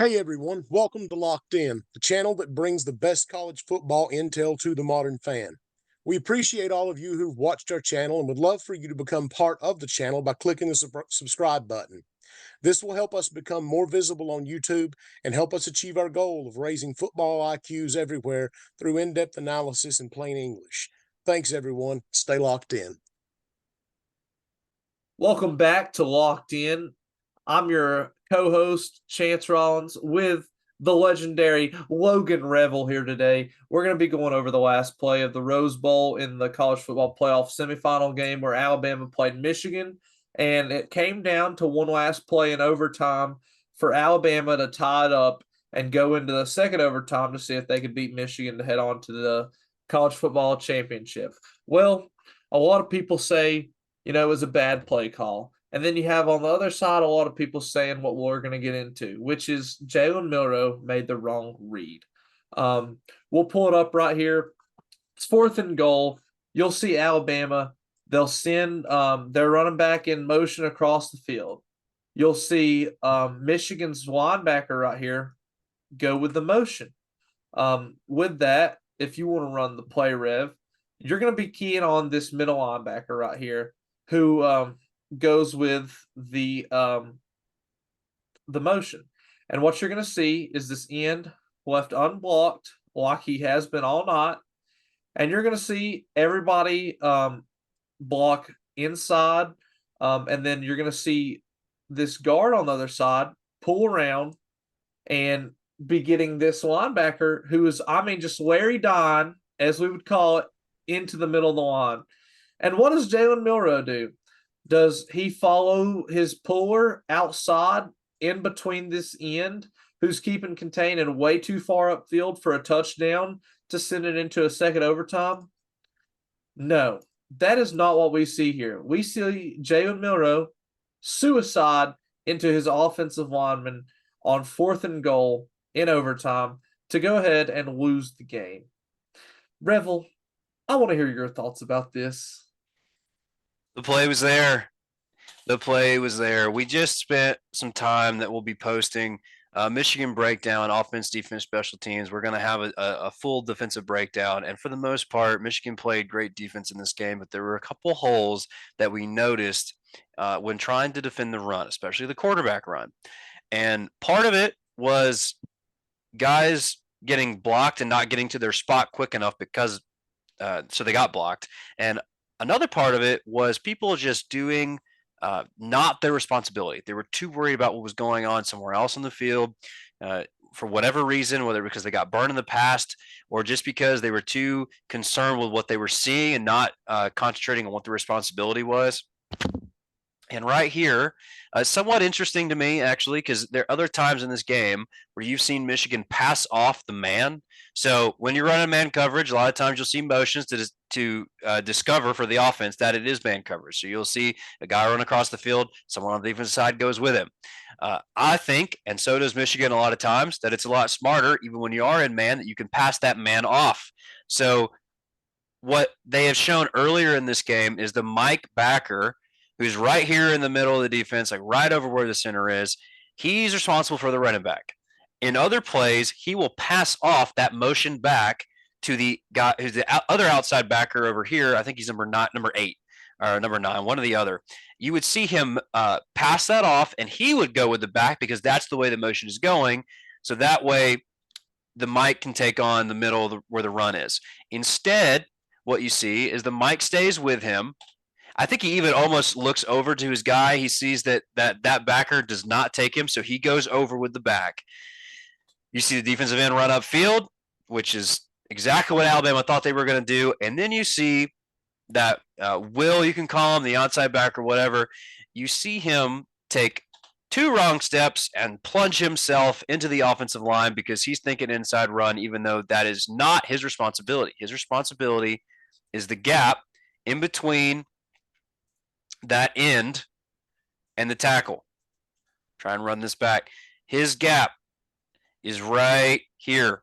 Hey everyone, welcome to Locked In, the channel that brings the best college football intel to the modern fan. We appreciate all of you who've watched our channel and would love for you to become part of the channel by clicking the subscribe button. This will help us become more visible on YouTube and help us achieve our goal of raising football IQs everywhere through in-depth analysis in plain English. Thanks everyone. Stay locked in. Welcome back to Locked In. I'm your co-host, Chance Rollins, with the legendary Logan Revel here today. We're going to be going over the last play of the Rose Bowl in the college football playoff semifinal game where Alabama played Michigan, and it came down to one last play in overtime for Alabama to tie it up and go into the second overtime to see if they could beat Michigan to head on to the college football championship. Well, a lot of people say, it was a bad play call. And then you have on the other side a lot of people saying what we're going to get into, which is Jalen Milroe made the wrong read. We'll pull it up right here. It's 4th and goal. You'll see Alabama. They'll send their running back in motion across the field. You'll see Michigan's linebacker right here go with the motion. With that, if you want to run the play, Rev, you're going to be keying on this middle linebacker right here who goes with the motion. And what you're going to see is this end left unblocked like he has been all night. And you're going to see everybody block inside. And then you're going to see this guard on the other side pull around and be getting this linebacker who is, just Larry Dine, as we would call it, into the middle of the line. And what does Jalen Milroe do? Does he follow his puller outside in between this end, who's keeping contained and way too far upfield for a touchdown to send it into a second overtime? No, that is not what we see here. We see Jalen Milroe suicide into his offensive lineman on 4th and goal in overtime to go ahead and lose the game. Revel, I want to hear your thoughts about this. The play was there. The play was there. We just spent some time that we'll be posting Michigan breakdown, offense, defense, special teams. We're going to have a full defensive breakdown. And for the most part, Michigan played great defense in this game, but there were a couple holes that we noticed when trying to defend the run, especially the quarterback run. And part of it was guys getting blocked and not getting to their spot quick enough because so they got blocked. And another part of it was people just doing not their responsibility. They were too worried about what was going on somewhere else on the field for whatever reason, whether because they got burned in the past or just because they were too concerned with what they were seeing and not concentrating on what the responsibility was. And right here, somewhat interesting to me, actually, because there are other times in this game where you've seen Michigan pass off the man. So when you're running man coverage, a lot of times you'll see motions to discover for the offense that it is man coverage. So you'll see a guy run across the field, someone on the defensive side goes with him. I think, and so does Michigan a lot of times, that it's a lot smarter, even when you are in man, that you can pass that man off. So what they have shown earlier in this game is the Mike backer, who's right here in the middle of the defense, like right over where the center is. He's responsible for the running back. In other plays, he will pass off that motion back to the guy who's the other outside backer over here. I think he's number 8 or number 9, one or the other. You would see him pass that off, and he would go with the back because that's the way the motion is going. So that way, the Mike can take on the middle where the run is. Instead, what you see is the Mike stays with him. I think he even almost looks over to his guy. He sees that backer does not take him, so he goes over with the back. You see the defensive end run upfield, which is exactly what Alabama thought they were going to do. And then you see that Will, you can call him the outside back or whatever. You see him take 2 wrong steps and plunge himself into the offensive line because he's thinking inside run, even though that is not his responsibility. His responsibility is the gap in between that end and the tackle. Try and run this back. His gap is right here.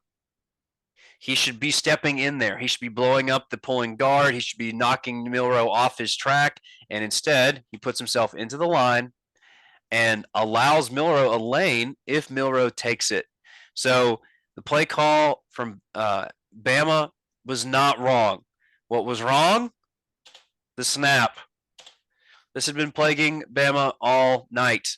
He should be stepping in there. He should be blowing up the pulling guard. He should be knocking Milroe off his track. And instead, he puts himself into the line and allows Milrow a lane if Milrow takes it. So the play call from Bama was not wrong. What was wrong? The snap. This had been plaguing Bama all night.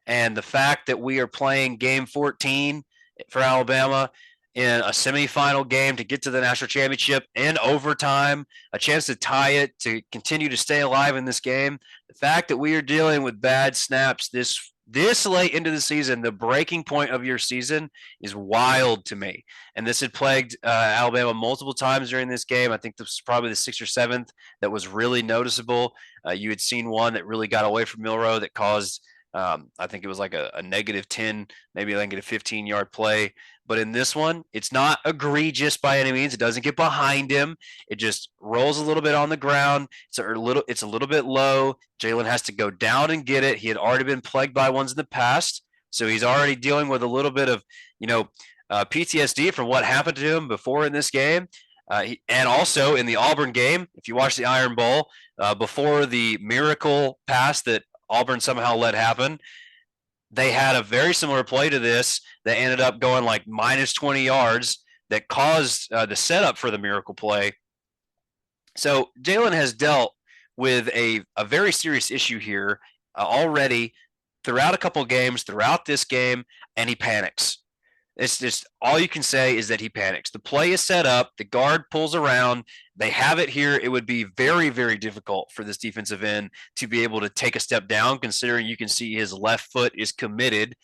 And the fact that we are playing game 14 for Alabama in a semifinal game to get to the national championship in overtime, a chance to tie it, to continue to stay alive in this game. The fact that we are dealing with bad snaps this late into the season, the breaking point of your season, is wild to me. And this had plagued Alabama multiple times during this game. I think this was probably the 6th or 7th that was really noticeable. You had seen one that really got away from Milrow that caused I think it was like a -10, maybe like a -15-yard play. But in this one, it's not egregious by any means. It doesn't get behind him. It just rolls a little bit on the ground. It's a little bit low. Jalen has to go down and get it. He had already been plagued by ones in the past, so he's already dealing with a little bit of PTSD from what happened to him before in this game. And also in the Auburn game, if you watch the Iron Bowl, before the miracle pass that Auburn somehow let happen, they had a very similar play to this that ended up going like -20 yards that caused the setup for the miracle play. So Jalen has dealt with a very serious issue here already throughout a couple of games, throughout this game, and he panics. It's just all you can say is that he panics. The play is set up. The guard pulls around. They have it here. It would be very, very difficult for this defensive end to be able to take a step down, considering you can see his left foot is committed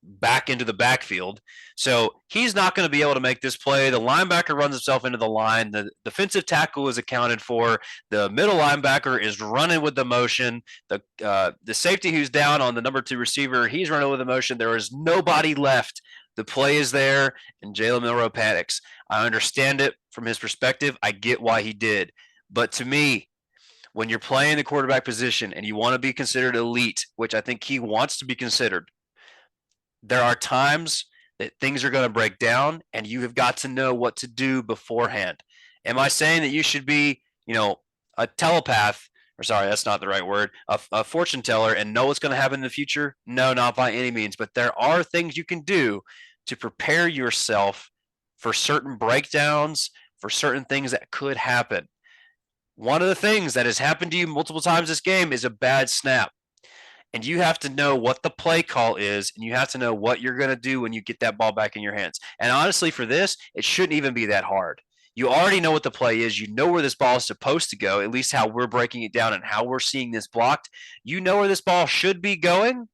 back into the backfield. So he's not going to be able to make this play. The linebacker runs himself into the line. The defensive tackle is accounted for. The middle linebacker is running with the motion. The safety who's down on the number 2 receiver, he's running with the motion. There is nobody left. The play is there, and Jalen Milrow panics. I understand it from his perspective. I get why he did. But to me, when you're playing the quarterback position and you want to be considered elite, which I think he wants to be considered, there are times that things are going to break down, and you have got to know what to do beforehand. Am I saying that you should be, a telepath? Or sorry, that's not the right word, a fortune teller and know what's going to happen in the future? No, not by any means. But there are things you can do to prepare yourself for certain breakdowns, for certain things that could happen. One of the things that has happened to you multiple times this game is a bad snap. And you have to know what the play call is, and you have to know what you're going to do when you get that ball back in your hands. And honestly, for this, it shouldn't even be that hard. You already know what the play is. You know where this ball is supposed to go, at least how we're breaking it down and how we're seeing this blocked. You know where this ball should be going,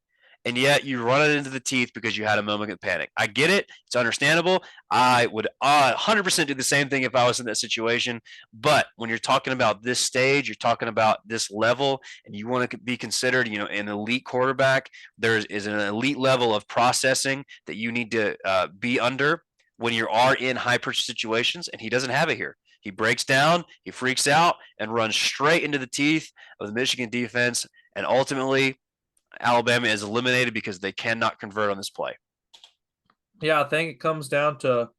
and yet you run it into the teeth because you had a moment of panic. I get it. It's understandable. I would 100% do the same thing if I was in that situation. But when you're talking about this stage, you're talking about this level, and you want to be considered, an elite quarterback, there is an elite level of processing that you need to be under when you are in high-pressure situations, and he doesn't have it here. He breaks down, he freaks out, and runs straight into the teeth of the Michigan defense, and ultimately Alabama is eliminated because they cannot convert on this play. Yeah, I think it comes down to,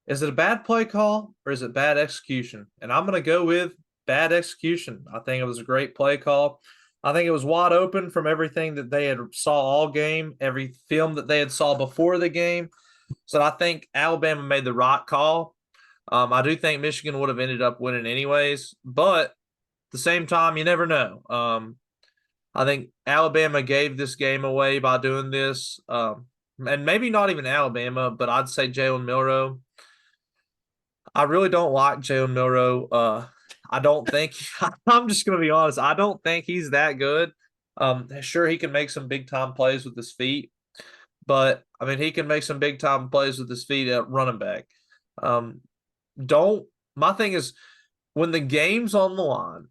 is it a bad play call or is it bad execution? And I'm going to go with bad execution. I think it was a great play call. I think it was wide open from everything that they had saw all game, every film that they had saw before the game. So I think Alabama made the right call. I do think Michigan would have ended up winning anyways, but at the same time, you never know. I think Alabama gave this game away by doing this. And maybe not even Alabama, but I'd say Jalen Milrow. I really don't like Jalen Milrow. I don't think – I'm just going to be honest. I don't think he's that good. Sure, he can make some big-time plays with his feet. But, he can make some big-time plays with his feet at running back. My thing is, when the game's on the line,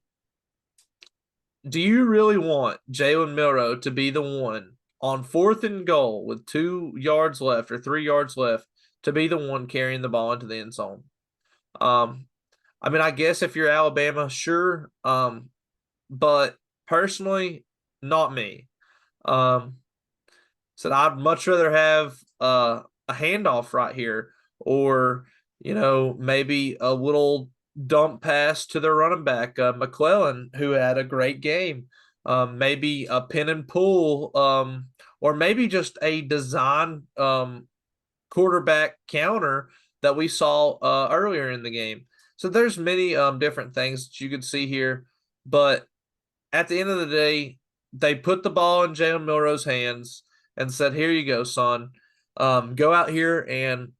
do you really want Jalen Milrow to be the one on 4th and goal with 2 yards left or 3 yards left to be the one carrying the ball into the end zone? I guess if you're Alabama, sure. But personally, not me. So I'd much rather have a handoff right here, or maybe a little dump pass to their running back, McClellan, who had a great game. maybe a pin and pull, or maybe just a design quarterback counter that we saw earlier in the game. So there's many different things that you could see here, but at the end of the day, they put the ball in Jalen Milroe's hands and said, "Here you go, son. Go out here and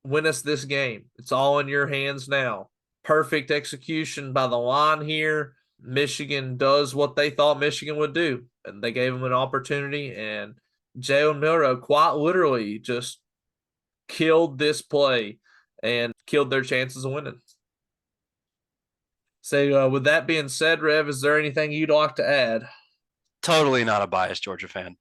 win us this game. It's all in your hands now." Perfect execution by the line here. Michigan does what they thought Michigan would do, and they gave them an opportunity, and Jalen Milroe quite literally just killed this play and killed their chances of winning. So, with that being said, Rev, is there anything you'd like to add? Totally not a biased Georgia fan.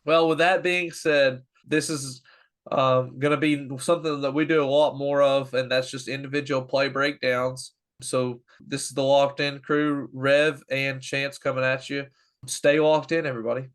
Well, with that being said, this is going to be something that we do a lot more of, and that's just individual play breakdowns. So this is the Locked In crew, Rev and Chance coming at you. Stay locked in, everybody.